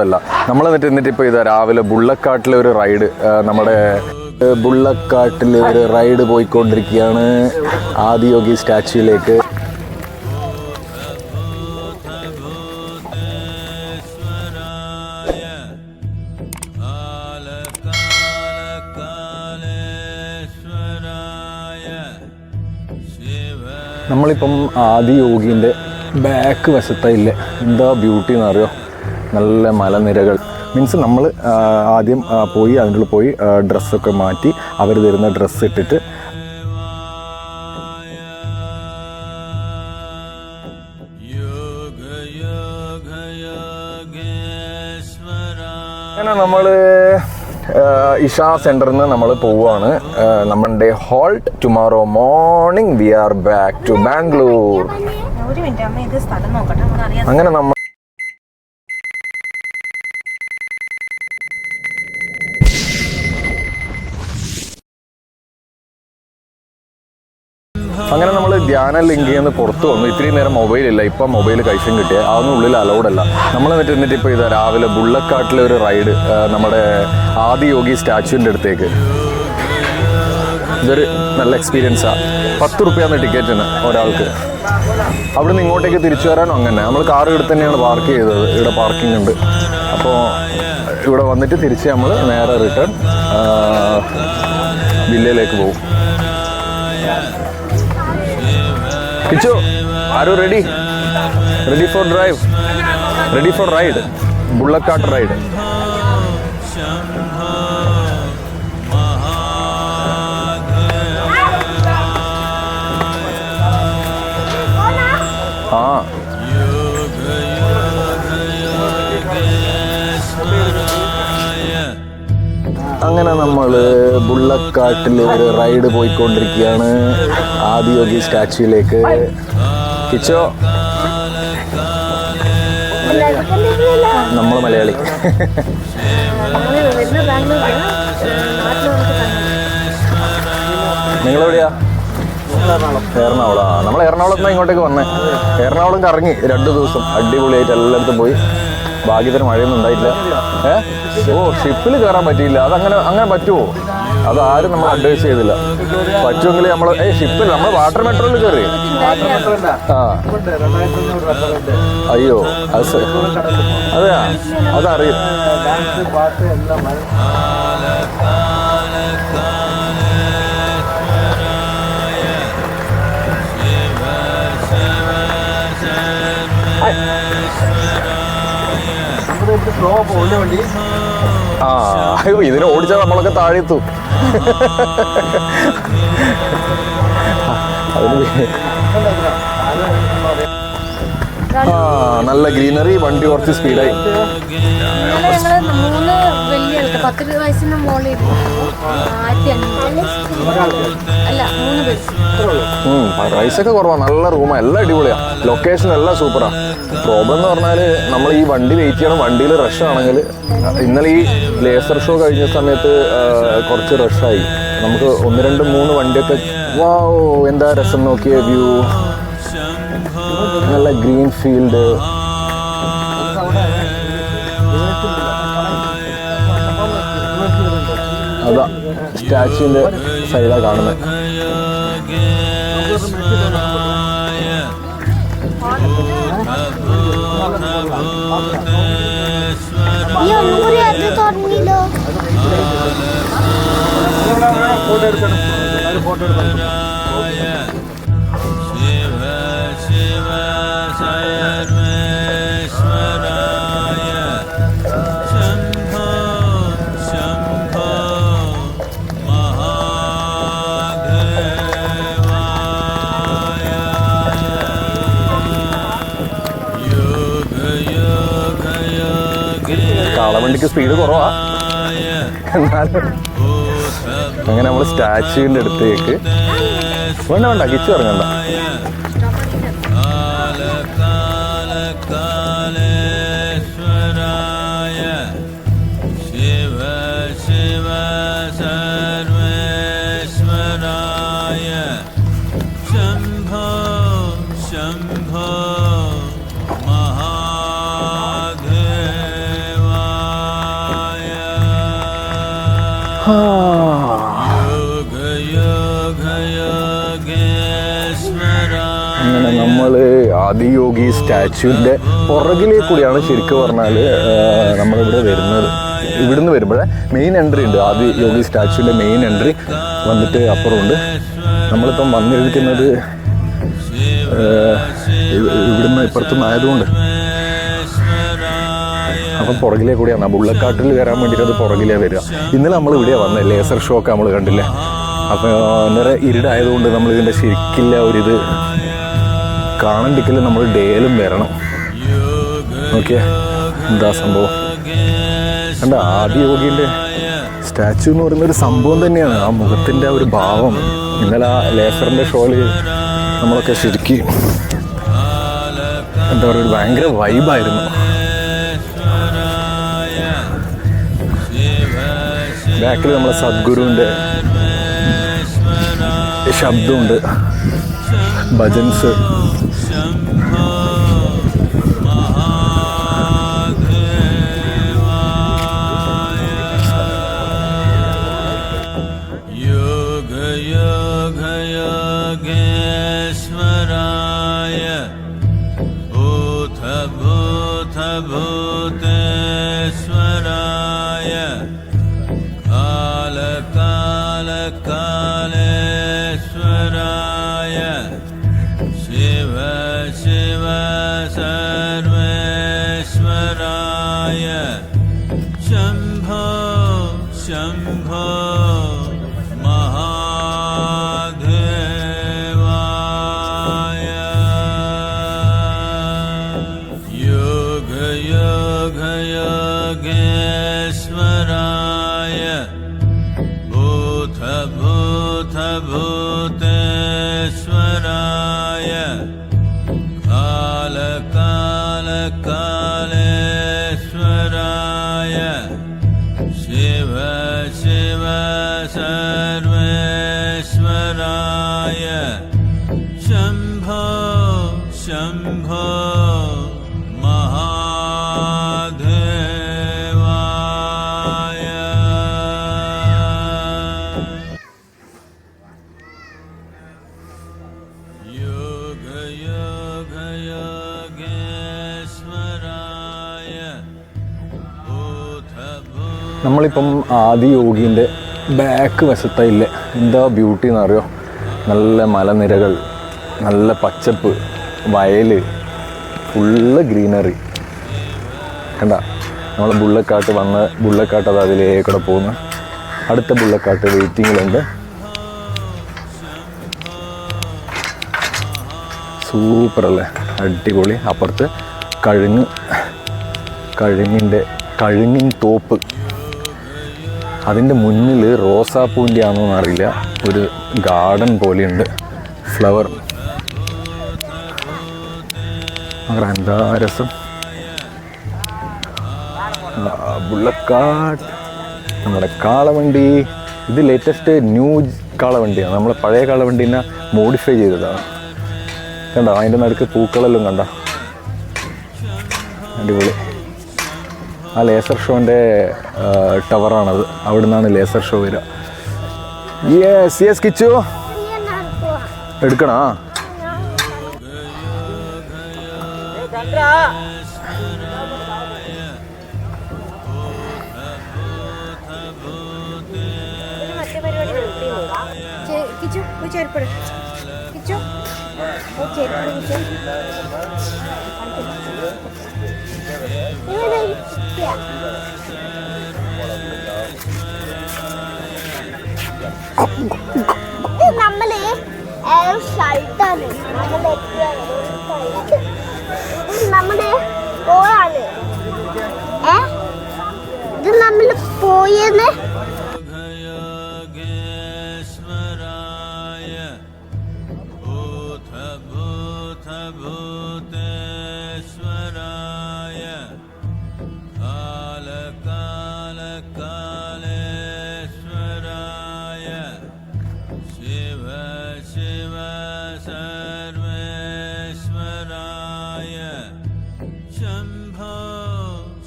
ല്ല നമ്മൾ എന്നിട്ട് ഇപ്പോൾ ഇതാ രാവിലെ ബുള്ളക്കാട്ടിലെ ഒരു റൈഡ് നമ്മുടെ ബുള്ളക്കാട്ടിലെ ഒരു റൈഡ് പോയിക്കൊണ്ടിരിക്കുകയാണ് ആദിയോഗി സ്റ്റാച്യൂയിലേക്ക്. നമ്മളിപ്പം ആദിയോഗീൻ്റെ ബാക്ക് വശത്തായില്ലേ, എന്താ ബ്യൂട്ടി എന്നറിയോ, നല്ല മലനിരകൾ. മീൻസ് നമ്മൾ ആദ്യം പോയി അതിൻ്റെ ഉള്ളിൽ പോയി ഡ്രസ്സൊക്കെ മാറ്റി അവർ തരുന്ന ഡ്രസ്സ് ഇട്ടിട്ട് അങ്ങനെ നമ്മൾ ഇഷാ സെൻറ്ററിൽ നിന്ന് നമ്മൾ പോവുകയാണ്. നമ്മുടെ halt tomorrow morning we are back to Bangalore. അങ്ങനെ നമ്മൾ ധ്യാന ലിങ്കിൽ നിന്ന് പുറത്തു വന്നു. ഇത്രയും നേരം മൊബൈലില്ല, ഇപ്പം മൊബൈൽ കൈവശം കിട്ടിയ അതൊന്നും ഉള്ളിൽ അലൗഡല്ല. നമ്മൾ എന്നിട്ട് ഇപ്പോൾ ഇതാ രാവിലെ ബുള്ളക്കാട്ടിലെ ഒരു റൈഡ് നമ്മുടെ ആദിയോഗി സ്റ്റാച്യൂവിൻ്റെ അടുത്തേക്ക്. ഇതൊരു നല്ല എക്സ്പീരിയൻസാണ്. 10 രൂപയാണ് ടിക്കറ്റിന് ഒരാൾക്ക്. അവിടെ നിന്ന് ഇങ്ങോട്ടേക്ക് തിരിച്ചു വരാനും അങ്ങനെ. നമ്മൾ കാർ ഇവിടെ തന്നെയാണ് പാർക്ക് ചെയ്തത്, ഇവിടെ പാർക്കിംഗ് ഉണ്ട്. അപ്പോൾ ഇവിടെ വന്നിട്ട് തിരിച്ച് നമ്മൾ നേരെ റിട്ടേൺ വില്ലയിലേക്ക് പോകും. Kichu, are you ready? Ready for drive? Ready for ride? Bullacart ride. हाँ. അങ്ങനെ നമ്മൾ ബുള്ളക്കാട്ടിൽ ഒരു റൈഡ് പോയിക്കൊണ്ടിരിക്കുകയാണ് ആദിയോഗി സ്റ്റാച്യൂയിലേക്ക്. കിച്ചോ, നമ്മൾ മലയാളി. നിങ്ങളെവിടെയാ? എറണാകുളം. നമ്മൾ എറണാകുളത്ത് നിന്ന് ഇങ്ങോട്ടേക്ക് വന്നേ. എറണാകുളം കറങ്ങി 2 ദിവസം അടിപൊളിയായിട്ട് എല്ലായിടത്തും പോയി. ഭാഗ്യത്തിന് മഴയൊന്നും ഉണ്ടായിട്ടില്ല. ഓ, ഷിപ്പിൽ കയറാൻ പറ്റിയില്ല. അങ്ങനെ പറ്റുമോ? അതാരും നമ്മൾ അഡ്വൈസ് ചെയ്തില്ല. പറ്റുമെങ്കിൽ നമ്മൾ ഷിപ്പിൽ നമ്മൾ വാട്ടർ മെട്രോയിൽ കയറി. ആ, അയ്യോ, അതെയാ, അതറിയും. ആ, അയ്യോ, ഇതിനെ ഓടിച്ചാൽ നമ്മളൊക്കെ താഴെത്തു. നല്ല ഗ്രീനറി, വണ്ടി കുറച്ച് സ്പീഡായി. പ്രൈസൊക്കെ കുറവാണ്. നല്ല റൂമാണ്, എല്ലാം അടിപൊളിയാണ്. ലൊക്കേഷൻ എല്ലാം സൂപ്പറാണ്. പ്രോബ്ലം എന്ന് പറഞ്ഞാൽ നമ്മൾ ഈ വണ്ടി വെയിറ്റ് ചെയ്യണം. വണ്ടിയിൽ റഷ് ആണെങ്കിൽ ഇന്നലെ ഈ ലേസർ ഷോ കഴിഞ്ഞ സമയത്ത് കുറച്ച് റഷായി. നമുക്ക് 1, 2, 3 വണ്ടിയൊക്കെ വാവ്, എന്താ രസം നോക്കിയ വ്യൂ. നല്ല ഗ്രീൻ ഫീൽഡ്. അതാ സ്റ്റാച്യൂവിൻ്റെ സൈഡാണ് കാണുന്നത്. കാളവണ്ടിക്ക് സ്പീഡ് കുറവാ, എന്നാലും അങ്ങനെ നമ്മൾ സ്റ്റാച്യൂവിൻ്റെ അടുത്തേക്ക് വേണ്ട കിച്ചു ഇറങ്ങണ്ട. അങ്ങനെ നമ്മൾ ആദിയോഗി സ്റ്റാച്യുവിൻ്റെ പുറകിലേ കൂടിയാണ് ശരിക്കും പറഞ്ഞാൽ നമ്മളിവിടെ വരുന്നത്. ഇവിടുന്ന് വരുമ്പോഴേ മെയിൻ എൻട്രി ഉണ്ട്. ആദിയോഗി സ്റ്റാച്യുവിൻ്റെ മെയിൻ എൻട്രി വന്നിട്ട് അപ്പുറമുണ്ട്. നമ്മളിപ്പം വന്നിരിക്കുന്നത് ഇവിടുന്ന് ഇപ്പുറത്തുനിന്ന് ആയതുകൊണ്ട് അപ്പം പുറകിലേ കൂടിയാണ്. ബുള്ളക്കാട്ടിൽ കയറാൻ വേണ്ടിയിട്ട് അത് പുറകിലേ വരിക. ഇന്നലെ നമ്മൾ ഇവിടെയാണ് വന്നത്. ലേസർ ഷോ ഒക്കെ നമ്മൾ കണ്ടില്ലേ. അപ്പോൾ അന്നേരം ഇരുടായതുകൊണ്ട് നമ്മൾ ഇതിൻ്റെ ശരിക്കില്ല ഒരിത് കാണണ്ടിക്കൽ നമ്മൾ ഡേയിലും വരണം. ഓക്കെ, എന്താ സംഭവം കണ്ട. ആദിയോഗീൻ്റെ സ്റ്റാച്ചു എന്ന് പറയുന്ന ഒരു സംഭവം തന്നെയാണ്. ആ മുഖത്തിൻ്റെ ഒരു ഭാവം. ഇന്നലെ ആ ലേസറിൻ്റെ ഷോയിൽ നമ്മളൊക്കെ ശരിക്കും എന്താ പറയുക, ഒരു ഭയങ്കര വൈബായിരുന്നു. ബാക്കിൽ നമ്മളെ സദ്ഗുരുവിൻ്റെ ശബ്ദമുണ്ട്, ഭജൻസ്. നമ്മളിപ്പം ആദിയോഗീൻ്റെ ബാക്ക് വശത്തായില്ലേ, എന്താ ബ്യൂട്ടി എന്നറിയോ. നല്ല മലനിരകൾ, നല്ല പച്ചപ്പ്, വയൽ, ഫുള്ള് ഗ്രീനറി. കണ്ട, നമ്മൾ ബുള്ളക്കാട്ട് വന്ന് ബുള്ളക്കാട്ട് അത് അതിലേക്കൂടെ പോകുന്നു. അടുത്ത ബുള്ളക്കാട്ട് വെയിറ്റിങ്ങിലുണ്ട്. സൂപ്പറല്ലേ, അടിപൊളി. അപ്പുറത്ത് കഴുങ്ങിൻ തോപ്പ്. അതിൻ്റെ മുന്നിൽ റോസാപ്പൂവിൻ്റെ ആണെന്നൊന്നും അറിയില്ല, ഒരു ഗാർഡൻ പോലെയുണ്ട്, ഫ്ലവർ. എന്താ രസം. ബുള്ളക്കാട്, നമ്മുടെ കാളവണ്ടി. ഇത് ലേറ്റസ്റ്റ് ന്യൂ കാളവണ്ടിയാണ്. നമ്മളെ പഴയ കാളവണ്ടീനെ മോഡിഫൈ ചെയ്തതാണ്. കണ്ടോ, അതിൻ്റെ നടുക്ക് പൂക്കളെല്ലാം കണ്ട, അടിപൊളി. ആ ലേസർ ഷോൻ്റെ ടവറാണത്. അവിടെ നിന്നാണ് ലേസർ ഷോ വരിക. യെസ് കിച്ചു, എടുക്കണോ? നമ്മള് ഷൾട്ടാണ്, നമ്മുടെ പോയാണ്. ഇത് നമ്മള് പോയെന്ന്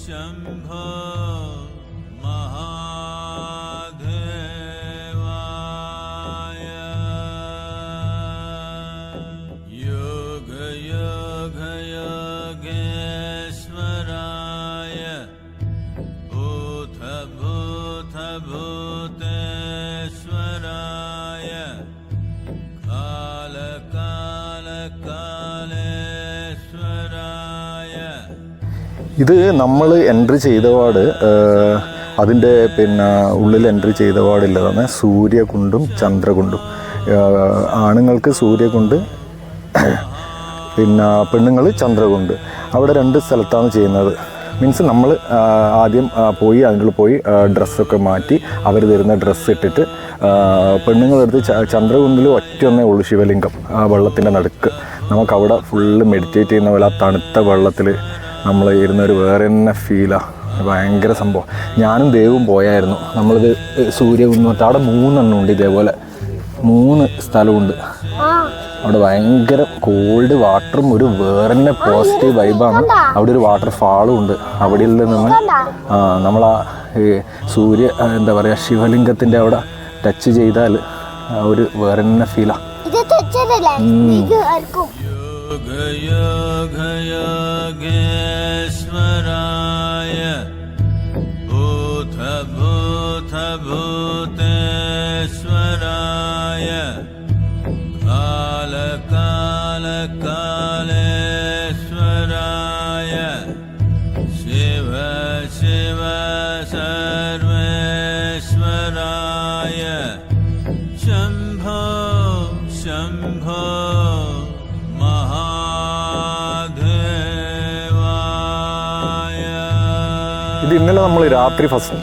शंभो महादेव ഇത് നമ്മൾ എൻട്രി ചെയ്തപാട് അതിൻ്റെ പിന്നെ ഉള്ളിൽ എൻട്രി ചെയ്തപാടില്ലതാണ് സൂര്യകുണ്ടും ചന്ദ്രകുണ്ടും. ആണുങ്ങൾക്ക് സൂര്യകുണ്ട്, പിന്നെ പെണ്ണുങ്ങൾ ചന്ദ്രകുണ്ട്. അവിടെ 2 സ്ഥലത്താണ് ചെയ്യുന്നത്. മീൻസ് നമ്മൾ ആദ്യം പോയി അതിൻ്റെ പോയി ഡ്രസ്സൊക്കെ മാറ്റി അവർ തരുന്ന ഡ്രസ്സ് ഇട്ടിട്ട് പെണ്ണുങ്ങളെടുത്ത് ചന്ദ്രകുണ്ടിൽ ഒറ്റയൊന്നേ ഉള്ളൂ ശിവലിംഗം ആ വെള്ളത്തിൻ്റെ നടുക്ക്. നമുക്കവിടെ ഫുള്ള് മെഡിറ്റേറ്റ് ചെയ്യുന്ന പോലെ ആ തണുത്ത വെള്ളത്തിൽ നമ്മൾ ഇരുന്നൊരു വേറെ തന്നെ ഫീലാണ്. ഭയങ്കര സംഭവം. ഞാനും ദേവും പോയായിരുന്നു. നമ്മളിത് സൂര്യകുന്നത്ത് അവിടെ 3 എണ്ണം ഉണ്ട്, ഇതേപോലെ 3 സ്ഥലമുണ്ട്. അവിടെ ഭയങ്കര കോൾഡ് വാട്ടറും ഒരു വേറെ തന്നെ പോസിറ്റീവ് വൈബാണ്. അവിടെ ഒരു വാട്ടർ ഫാളും ഉണ്ട്. അവിടെ നിന്ന് നമ്മളാ സൂര്യ എന്താ പറയുക ശിവലിംഗത്തിൻ്റെ അവിടെ ടച്ച് ചെയ്താൽ ഒരു വേറെ തന്നെ ഫീലാണ്. कालेश्वराय शिव शिव सर्वेश्वराय शम्भो शम्भो महादेवाय. ഇത് ഇന്നലെ നമ്മൾ രാത്രി ഫസ്റ്റ്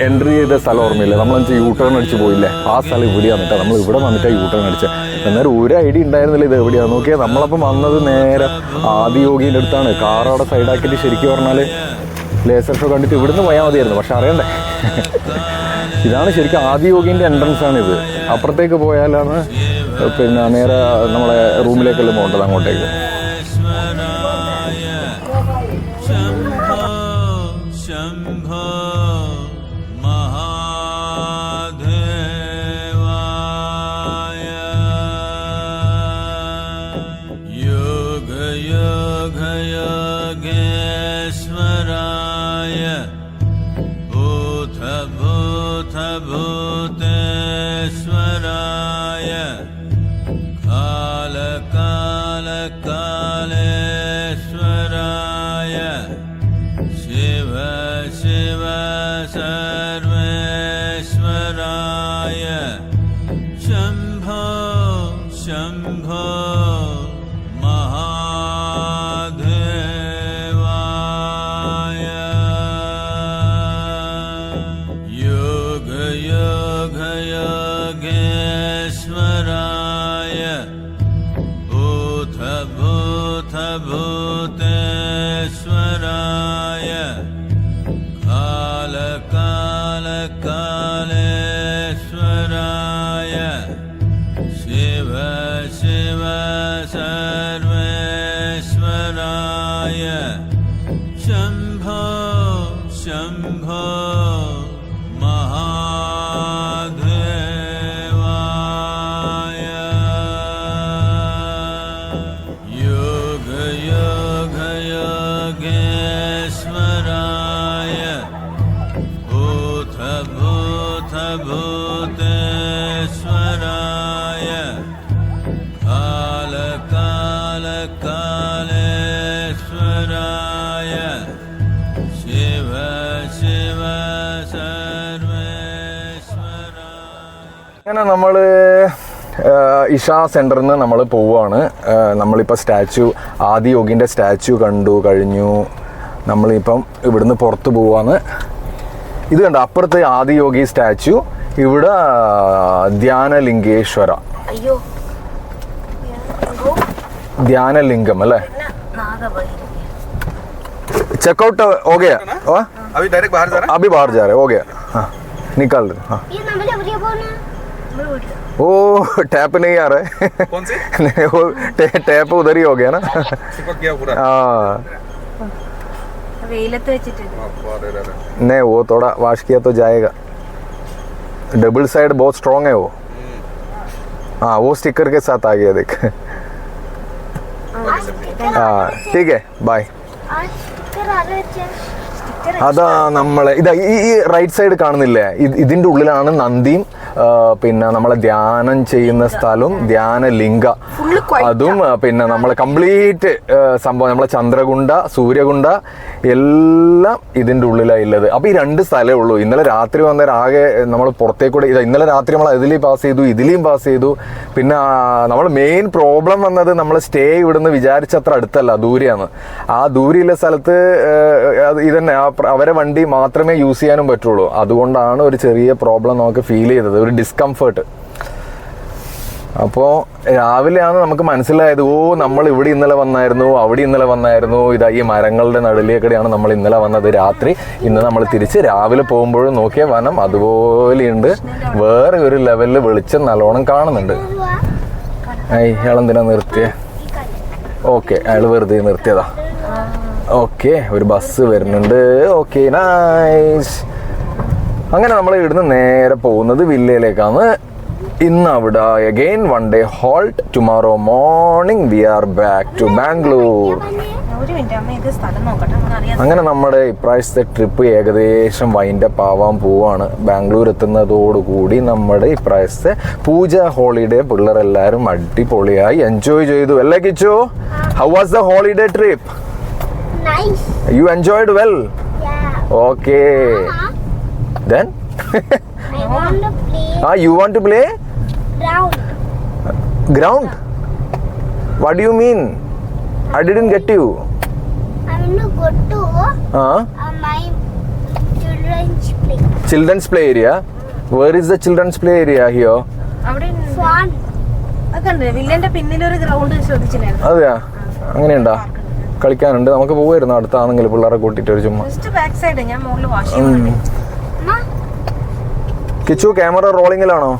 എൻട്രി ചെയ്ത സ്ഥലം ഓർമ്മയില്ല. നമ്മൾ യൂട്ടേൺ അടിച്ച് പോയില്ലേ, ആ സ്ഥലം ഇവിടെയാണ് കേട്ടോ. നമ്മൾ ഇവിടെ വന്നിട്ടാണ് യൂട്ടേൺ അടിച്ചത്. അന്നേരം ഒരു ഐഡിയ ഉണ്ടായിരുന്നില്ല ഇത് എവിടെയാണ്. നോക്കിയാൽ നമ്മളപ്പം വന്നത് നേരെ ആദിയോഗീൻ്റെ അടുത്താണ്. കാർ അവിടെ സൈഡാക്കിയിട്ട് ശരിക്കും പറഞ്ഞാൽ ലേസർ ഷോ കണ്ടിട്ട് ഇവിടുന്ന് പോയാൽ മതിയായിരുന്നു, പക്ഷെ അറിയണ്ടേ. ഇതാണ് ശരിക്കും ആദിയോഗീൻ്റെ എൻട്രൻസ് ആണിത്. അപ്പുറത്തേക്ക് പോയാലാണ് പിന്നെ നേരെ നമ്മളെ റൂമിലേക്കെല്ലാം പോകേണ്ടത്, അങ്ങോട്ടേക്ക്. शम्भो योग योग योगेश्वराय भूत भूत भूतेश्वराय काल काल कालेश्वराय शिव शिव सर्वेश्वराय शम्भो शम्भो महादेवाय. योग योग योगेश्वराय भूत भूत भूतेश्वराय काल काल कालेश्वराय शिव शिव सर्वेश्वराय शम्भो शम्भो महादेवाय. योग योग योगेश्वराय भूत भूत भूतेश्वराय काल काल कालेश्वराय शिव शिव सर्वेश्वराय. അങ്ങനെ നമ്മൾ ഇഷ സെൻറ്ററിൽ നിന്ന് നമ്മൾ പോവുകയാണ്. നമ്മളിപ്പോൾ ആദിയോഗീൻ്റെ സ്റ്റാച്ചു കണ്ടു കഴിഞ്ഞു. നമ്മളിപ്പം ഇവിടുന്ന് പുറത്ത് പോവാണ്. ഇത് കണ്ട അപ്പുറത്ത് ആദിയോഗി സ്റ്റാച്ചു, ഇവിടെ ധ്യാനലിംഗേശ്വര, ധ്യാനലിംഗം അല്ലേ. चेकआउट हो गया? अभी डायरेक्ट बाहर जा रहा है? अभी बाहर जा रहे हो गया. हाँ निकाल दे. हाँ ओ टैप नहीं आ रहा है. कौन सी? नहीं वो टैप उधर ही हो गया ना. चिपक गया पूरा. हाँ नहीं वो थोड़ा वॉश किया तो जाएगा. डबल साइड बहुत स्ट्रॉन्ग है वो. हाँ वो स्टिकर के साथ आ गया देख. हाँ ठीक है बाय. അതാ നമ്മളെ ഇതാ ഈ റൈറ്റ് സൈഡ് കാണുന്നില്ലേ, ഇതിന്റെ ഉള്ളിലാണ് നന്ദിയും പിന്നെ നമ്മളെ ധ്യാനം ചെയ്യുന്ന സ്ഥലവും ധ്യാന ലിംഗ അതും പിന്നെ നമ്മളെ കംപ്ലീറ്റ് സംഭവം നമ്മളെ ചന്ദ്രകുണ്ട സൂര്യകുണ്ട എല്ലാം ഇതിന്റെ ഉള്ളിലാണ് ഉള്ളത്. അപ്പൊ ഈ 2 സ്ഥലമേ ഉള്ളൂ. ഇന്നലെ രാത്രി വന്നേരം ആകെ നമ്മൾ പുറത്തേക്കൂടെ ഇന്നലെ രാത്രി നമ്മൾ ഇതിലേയും പാസ് ചെയ്തു ഇതിലേയും പാസ് ചെയ്തു. പിന്നെ നമ്മൾ മെയിൻ പ്രോബ്ലം വന്നത് നമ്മൾ സ്റ്റേ ഇവിടുന്ന് വിചാരിച്ചത്ര അടുത്തല്ല, ദൂരെയാണ്. ആ ദൂരെയുള്ള സ്ഥലത്ത് ഇതന്നെ അവരെ വണ്ടി മാത്രമേ യൂസ് ചെയ്യാനും പറ്റുള്ളൂ. അതുകൊണ്ടാണ് ഒരു ചെറിയ പ്രോബ്ലം നമുക്ക് ഫീൽ ചെയ്തത്, ഒരു ഡിസ്കംഫേർട്ട്. അപ്പോൾ രാവിലെയാണ് നമുക്ക് മനസ്സിലായത്, ഓ നമ്മൾ ഇവിടെ ഇന്നലെ വന്നായിരുന്നു, അവിടെ ഇന്നലെ വന്നായിരുന്നു, ഇതാ ഈ മരങ്ങളുടെ നടുവിലേക്കൂടെയാണ് നമ്മൾ ഇന്നലെ വന്നത് രാത്രി. ഇന്ന് നമ്മൾ തിരിച്ച് രാവിലെ പോകുമ്പോഴും നോക്കിയ വനം അതുപോലെയുണ്ട്, വേറെ ഒരു ലെവലിൽ വെളിച്ചം നല്ലോണം കാണുന്നുണ്ട്. അയാളെന്തിനാ നിർത്തിയേ? ഓക്കെ, അയാൾ വെറുതെ നിർത്തിയതാ. ഓക്കെ, ഒരു ബസ് വരുന്നുണ്ട്. Okay, nice. അങ്ങനെ നമ്മൾ ഇവിടുന്ന് നേരെ പോകുന്നത് വില്ലയിലേക്കാണ്. ഇന്ന് അവിടെ again 1 day halt. Tomorrow morning we are back to Bangalore. അങ്ങനെ നമ്മുടെ ഇപ്രാവശ്യത്തെ ട്രിപ്പ് ഏകദേശം വൈൻഡപ്പ് ആവാൻ പോവാണ്. ബാംഗ്ലൂർ എത്തുന്നതോടുകൂടി നമ്മുടെ ഇപ്രാവശ്യത്തെ പൂജ ഹോളിഡേ പിള്ളേരെല്ലാവരും അടിപൊളിയായി എൻജോയ് ചെയ്തു. അല്ലേ Kichu? How was the holiday trip? Nice. You enjoyed well? Yeah. Okay. Then? I want to play You want to play? ground. Ground? What do you mean? I didn't get you. I want to go to my children's play. Children's play area? Where is the children's play area here? Fun. വില്ലന്റെ പിന്നിലൊരു ground ശ്രദ്ധിച്ചില്ലായിരുന്നു. അതെയാ, അങ്ങനെയുണ്ടോ? കളിക്കാനുണ്ട്. നമുക്ക് പോവായിരുന്നു അടുത്താണെങ്കിൽ പിള്ളേരെ കൂട്ടിയിട്ട് ഒരു ചുമ്മാ. ജസ്റ്റ് ബാക്ക് സൈഡ് ഞാൻ മുകളിൽ വാഷ് ചെയ്യുന്നുണ്ട്. കിച്ചു ക്യാമറ റോളിങ്ങിലാണോ?